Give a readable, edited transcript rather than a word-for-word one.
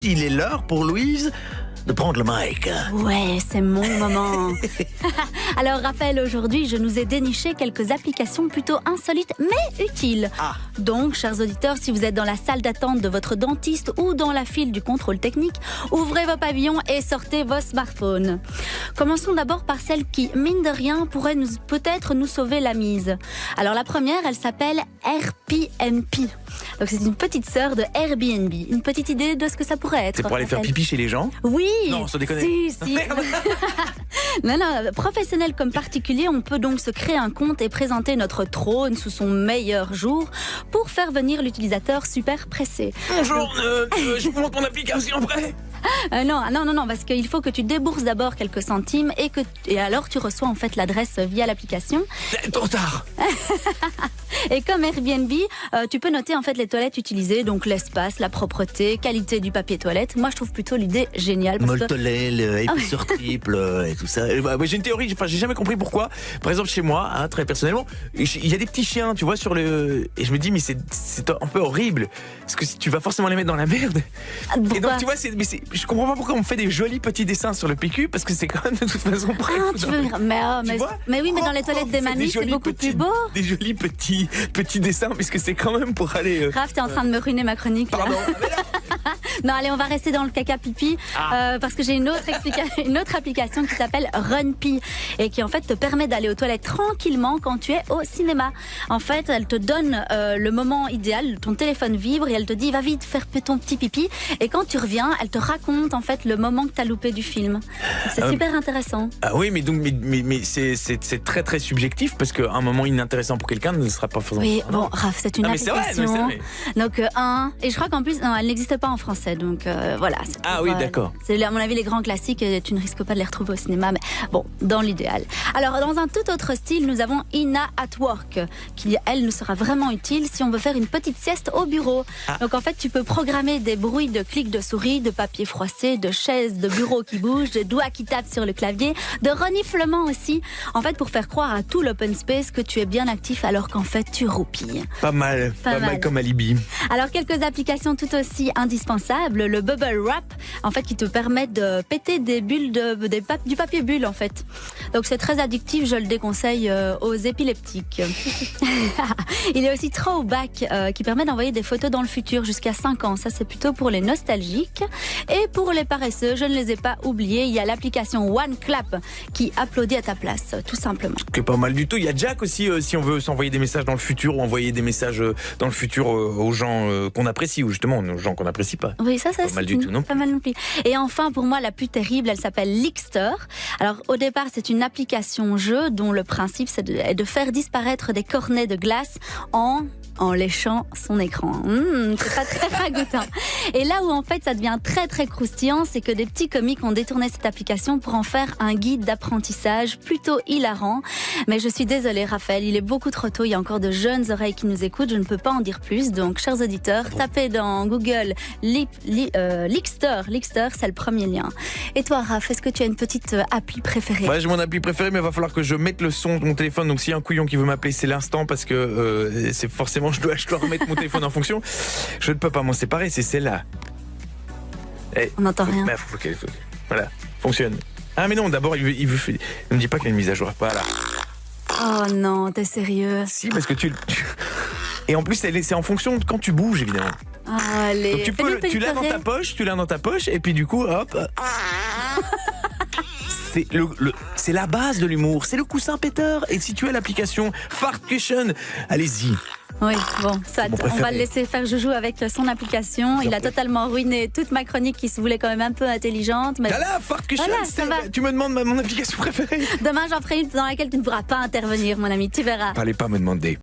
Il est l'heure pour Louise de prendre le mic. Ouais, c'est mon moment. Alors Raphaël, aujourd'hui, je nous ai déniché quelques applications plutôt insolites mais utiles. Donc, chers auditeurs, si vous êtes dans la salle d'attente de votre dentiste ou dans la file du contrôle technique, ouvrez vos pavillons et sortez vos smartphones. Commençons d'abord par celle qui, mine de rien, pourrait peut-être nous sauver la mise. Alors la première, elle s'appelle Airbnb. Donc c'est une petite sœur de Airbnb. Une petite idée de ce que ça pourrait être. C'est pour aller faire pipi chez les gens? Oui. Non, sans déconner. Si. Non, professionnel comme particulier, on peut donc se créer un compte et présenter notre trône sous son meilleur jour pour faire venir l'utilisateur super pressé. Bonjour, je vous montre mon application après. Non, parce qu'il faut que tu débourses d'abord quelques centimes et alors tu reçois en fait l'adresse via l'application. Trop tard. Et comme Airbnb, tu peux noter en fait les toilettes utilisées, donc l'espace, la propreté, qualité du papier toilette. Moi, je trouve plutôt l'idée géniale. Moltolel, épaisseur triple et tout ça. J'ai une théorie, j'ai jamais compris pourquoi. Par exemple, chez moi, très personnellement, il y a des petits chiens, tu vois, et je me dis, mais c'est un peu horrible. Parce que tu vas forcément les mettre dans la merde. Pourquoi? Et donc, tu vois, je comprends pas pourquoi on fait des jolis petits dessins sur le PQ, parce que c'est quand même de toute façon prêt. Mais oui, mais dans les toilettes des mamies, c'est beaucoup plus beau. Des jolis petits dessins, puisque c'est quand même pour aller... Raph, t'es en train de me ruiner ma chronique. Pardon. Non, allez, on va rester dans le caca pipi parce que j'ai une autre application qui s'appelle RunPee et qui en fait te permet d'aller aux toilettes tranquillement quand tu es au cinéma. En fait, elle te donne le moment idéal, ton téléphone vibre et elle te dit va vite faire ton petit pipi et quand tu reviens, elle te raconte en fait le moment que t'as loupé du film. C'est super intéressant. Ah oui, mais c'est très très subjectif parce qu'un moment inintéressant pour quelqu'un ne sera pas forcément... Oui, bon, Raph, c'est une application. C'est vrai. Donc et je crois qu'en plus, non, elle n'existe pas en français. Donc voilà. Oui, d'accord. C'est à mon avis les grands classiques et tu ne risques pas de les retrouver au cinéma, mais bon, dans l'idéal. Alors dans un tout autre style, nous avons Ina at Work, qui elle nous sera vraiment utile si on veut faire une petite sieste au bureau. Donc en fait, tu peux programmer des bruits de clics de souris, de papier froissé, de chaises de bureau qui bougent, de doigts qui tapent sur le clavier, de reniflements aussi. En fait, pour faire croire à tout l'open space que tu es bien actif alors qu'en fait tu roupilles. Pas mal comme alibi. Alors quelques applications tout aussi indispensables, le Bubble Wrap, en fait, qui te permet de péter des bulles du papier bulle, en fait. Donc c'est très addictif, je le déconseille aux épileptiques. Il y a aussi Throwback, qui permet d'envoyer des photos dans le futur jusqu'à 5 ans. Ça, c'est plutôt pour les nostalgiques. Et pour les paresseux, je ne les ai pas oubliés, il y a l'application OneClap qui applaudit à ta place, tout simplement. C'est pas mal du tout. Il y a Jack aussi, si on veut s'envoyer des messages dans le futur ou envoyer des messages dans le futur aux gens qu'on apprécie ou justement aux gens qu'on n'apprécie pas. Oui, ça pas mal du tout, non? Pas mal non plus. Et enfin, pour moi, la plus terrible, elle s'appelle Lickster. Alors, au départ, c'est une application jeu dont le principe, c'est de faire disparaître des cornets de glace en léchant son écran. C'est pas très ragoûtant. Et là où en fait ça devient très très croustillant, c'est que des petits comiques ont détourné cette application pour en faire un guide d'apprentissage plutôt hilarant. Mais je suis désolée Raphaël, il est beaucoup trop tôt, il y a encore de jeunes oreilles qui nous écoutent, je ne peux pas en dire plus. Donc chers auditeurs, tapez dans Google Lickster, c'est le premier lien. Et toi Raph, est-ce que tu as une petite appli préférée? Ouais, j'ai mon appli préférée, mais il va falloir que je mette le son de mon téléphone. Donc s'il y a un couillon qui veut m'appeler, c'est l'instant parce que c'est forcément je dois remettre mon téléphone en fonction. Je ne peux pas m'en séparer, c'est celle-là. On n'entend rien. Voilà, fonctionne. Ah mais non, d'abord il veut ne me dis pas qu'il y a une mise à jour. Voilà. Oh non, t'es sérieux? Si, parce que et en plus c'est en fonction de quand tu bouges évidemment. Allez. Donc tu l'as dans ta poche et puis du coup hop. C'est la base de l'humour, c'est le coussin péteur. Et si tu as l'application Fart Cushion, allez-y. Oui, bon, ça, on va le laisser faire joujou avec son application. Il a totalement ruiné toute ma chronique qui se voulait quand même un peu intelligente. Mais... Voilà, Fart Cushion, voilà, tu me demandes mon application préférée. Demain, j'en ferai une dans laquelle tu ne pourras pas intervenir, mon ami, tu verras. Fallait pas me demander.